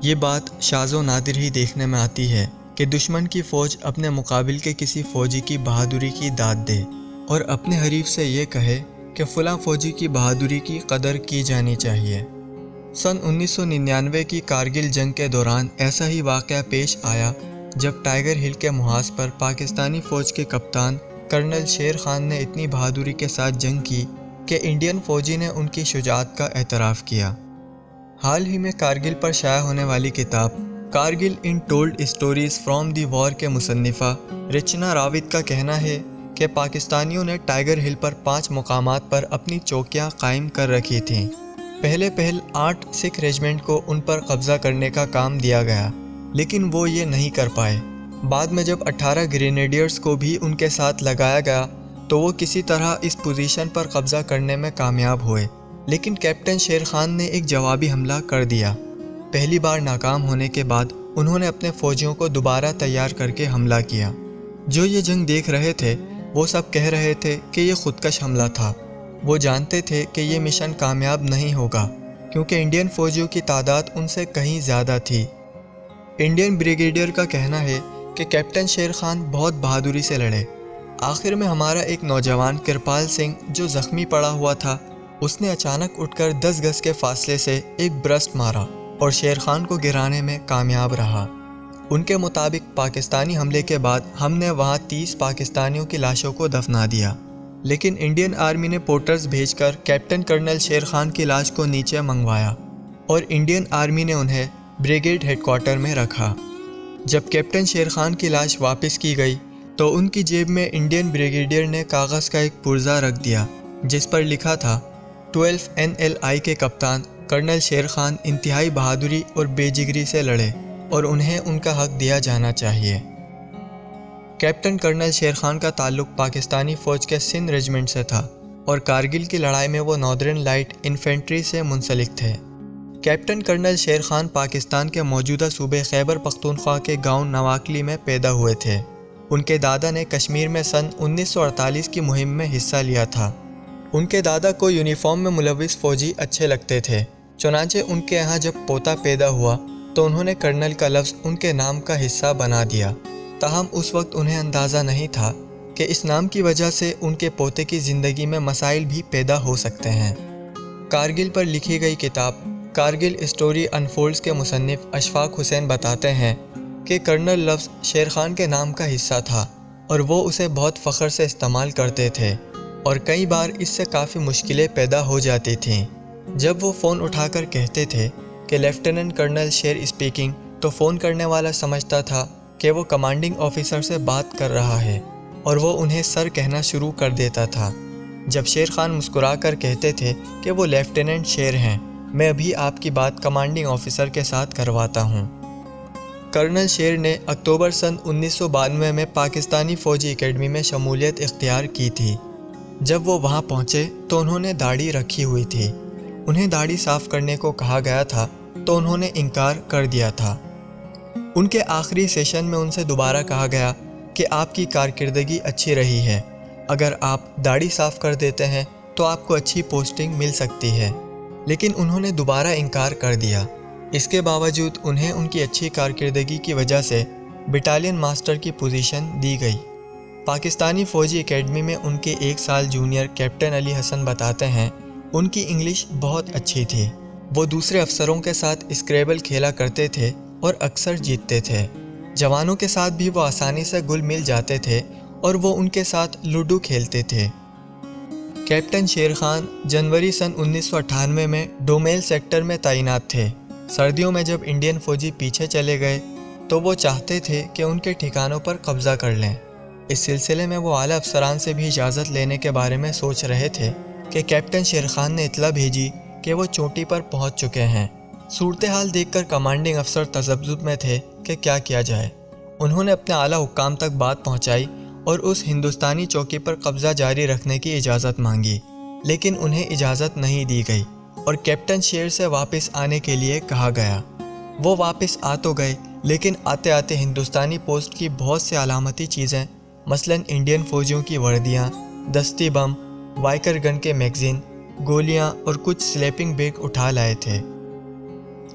یہ بات شاذ و نادر ہی دیکھنے میں آتی ہے کہ دشمن کی فوج اپنے مقابل کے کسی فوجی کی بہادری کی داد دے اور اپنے حریف سے یہ کہے کہ فلاں فوجی کی بہادری کی قدر کی جانی چاہیے۔ سن 1999 کی کارگل جنگ کے دوران ایسا ہی واقعہ پیش آیا جب ٹائیگر ہل کے محاذ پر پاکستانی فوج کے کپتان کرنل شیر خان نے اتنی بہادری کے ساتھ جنگ کی کہ انڈین فوجی نے ان کی شجاعت کا اعتراف کیا۔ حال ہی میں کارگل پر شائع ہونے والی کتاب کارگل ان ٹولڈ اسٹوریز فرام دی وار کے مصنفہ رچنا راوت کا کہنا ہے کہ پاکستانیوں نے ٹائیگر ہل پر 5 مقامات پر اپنی چوکیاں قائم کر رکھی تھیں۔ پہلے 8 سکھ ریجمنٹ کو ان پر قبضہ کرنے کا کام دیا گیا، لیکن وہ یہ نہیں کر پائے۔ بعد میں جب 18 گرینیڈیئرز کو بھی ان کے ساتھ لگایا گیا تو وہ کسی طرح اس پوزیشن پر قبضہ کرنے میں کامیاب ہوئے، لیکن کیپٹن شیر خان نے ایک جوابی حملہ کر دیا۔ پہلی بار ناکام ہونے کے بعد انہوں نے اپنے فوجیوں کو دوبارہ تیار کر کے حملہ کیا۔ جو یہ جنگ دیکھ رہے تھے وہ سب کہہ رہے تھے کہ یہ خودکش حملہ تھا۔ وہ جانتے تھے کہ یہ مشن کامیاب نہیں ہوگا کیونکہ انڈین فوجیوں کی تعداد ان سے کہیں زیادہ تھی۔ انڈین بریگیڈیئر کا کہنا ہے کہ کیپٹن شیر خان بہت بہادری سے لڑے۔ آخر میں ہمارا ایک نوجوان کرپال سنگھ جو زخمی پڑا ہوا تھا، اس نے اچانک اٹھ کر 10 گز کے فاصلے سے ایک برسٹ مارا اور شیر خان کو گرانے میں کامیاب رہا۔ ان کے مطابق پاکستانی حملے کے بعد ہم نے وہاں 30 پاکستانیوں کی لاشوں کو دفنا دیا، لیکن انڈین آرمی نے پورٹرز بھیج کر کیپٹن کرنل شیر خان کی لاش کو نیچے منگوایا اور انڈین آرمی نے انہیں بریگیڈ ہیڈ کوارٹر میں رکھا۔ جب کیپٹن شیر خان کی لاش واپس کی گئی تو ان کی جیب میں انڈین بریگیڈیئر نے کاغذ کا ایک پرزہ رکھ دیا جس پر لکھا تھا 12 NLI کے کپتان کرنل شیر خان انتہائی بہادری اور بے جگری سے لڑے اور انہیں ان کا حق دیا جانا چاہیے۔ کیپٹن کرنل شیر خان کا تعلق پاکستانی فوج کے سندھ ریجمنٹ سے تھا اور کارگل کی لڑائی میں وہ ناردرن لائٹ انفینٹری سے منسلک تھے۔ کیپٹن کرنل شیر خان پاکستان کے موجودہ صوبے خیبر پختونخوا کے گاؤں نواکلی میں پیدا ہوئے تھے۔ ان کے دادا نے کشمیر میں سن 1948 کی مہم میں حصہ لیا تھا۔ ان کے دادا کو یونیفارم میں ملوث فوجی اچھے لگتے تھے، چنانچہ ان کے یہاں جب پوتا پیدا ہوا تو انہوں نے کرنل کا لفظ ان کے نام کا حصہ بنا دیا۔ تاہم اس وقت انہیں اندازہ نہیں تھا کہ اس نام کی وجہ سے ان کے پوتے کی زندگی میں مسائل بھی پیدا ہو سکتے ہیں۔ کارگل پر لکھی گئی کتاب کارگل اسٹوری انفولڈز کے مصنف اشفاق حسین بتاتے ہیں کہ کرنل لفظ شیر خان کے نام کا حصہ تھا اور وہ اسے بہت فخر سے استعمال کرتے تھے اور کئی بار اس سے کافی مشکلیں پیدا ہو جاتی تھیں۔ جب وہ فون اٹھا کر کہتے تھے کہ لیفٹیننٹ کرنل شیر اسپیکنگ تو فون کرنے والا سمجھتا تھا کہ وہ کمانڈنگ آفیسر سے بات کر رہا ہے اور وہ انہیں سر کہنا شروع کر دیتا تھا۔ جب شیر خان مسکرا کر کہتے تھے کہ وہ لیفٹیننٹ شیر ہیں، میں ابھی آپ کی بات کمانڈنگ آفیسر کے ساتھ کرواتا ہوں۔ کرنل شیر نے اکتوبر سن 1992 میں پاکستانی فوجی اکیڈمی میں شمولیت اختیار کی تھی۔ جب وہ وہاں پہنچے تو انہوں نے داڑھی رکھی ہوئی تھی۔ انہیں داڑھی صاف کرنے کو کہا گیا تھا تو انہوں نے انکار کر دیا تھا۔ ان کے آخری سیشن میں ان سے دوبارہ کہا گیا کہ آپ کی کارکردگی اچھی رہی ہے، اگر آپ داڑھی صاف کر دیتے ہیں تو آپ کو اچھی پوسٹنگ مل سکتی ہے، لیکن انہوں نے دوبارہ انکار کر دیا۔ اس کے باوجود انہیں ان کی اچھی کارکردگی کی وجہ سے بٹالین ماسٹر کی پوزیشن دی گئی۔ پاکستانی فوجی اکیڈمی میں ان کے 1 سال جونیئر کیپٹن علی حسن بتاتے ہیں ان کی انگلش بہت اچھی تھی۔ وہ دوسرے افسروں کے ساتھ اسکریبل کھیلا کرتے تھے اور اکثر جیتتے تھے۔ جوانوں کے ساتھ بھی وہ آسانی سے گل مل جاتے تھے اور وہ ان کے ساتھ لوڈو کھیلتے تھے۔ کیپٹن شیر خان جنوری سن 1998 میں ڈومیل سیکٹر میں تعینات تھے۔ سردیوں میں جب انڈین فوجی پیچھے چلے گئے تو وہ چاہتے تھے کہ ان کے ٹھکانوں پر قبضہ کر لیں۔ اس سلسلے میں وہ اعلیٰ افسران سے بھی اجازت لینے کے بارے میں سوچ رہے تھے کہ کیپٹن شیر خان نے اطلاع بھیجی کہ وہ چوٹی پر پہنچ چکے ہیں۔ صورتحال دیکھ کر کمانڈنگ افسر تذبذب میں تھے کہ کیا کیا جائے۔ انہوں نے اپنے اعلیٰ حکام تک بات پہنچائی اور اس ہندوستانی چوکی پر قبضہ جاری رکھنے کی اجازت مانگی، لیکن انہیں اجازت نہیں دی گئی اور کیپٹن شیر سے واپس آنے کے لیے کہا گیا۔ وہ واپس آ تو گئے، لیکن آتے آتے ہندوستانی پوسٹ کی بہت سے علامتی چیزیں، مثلاً انڈین فوجیوں کی وردیاں، دستی بم، وائکر گن کے میگزین، گولیاں اور کچھ سلیپنگ بیگ اٹھا لائے تھے۔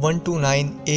129 A,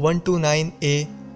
129 A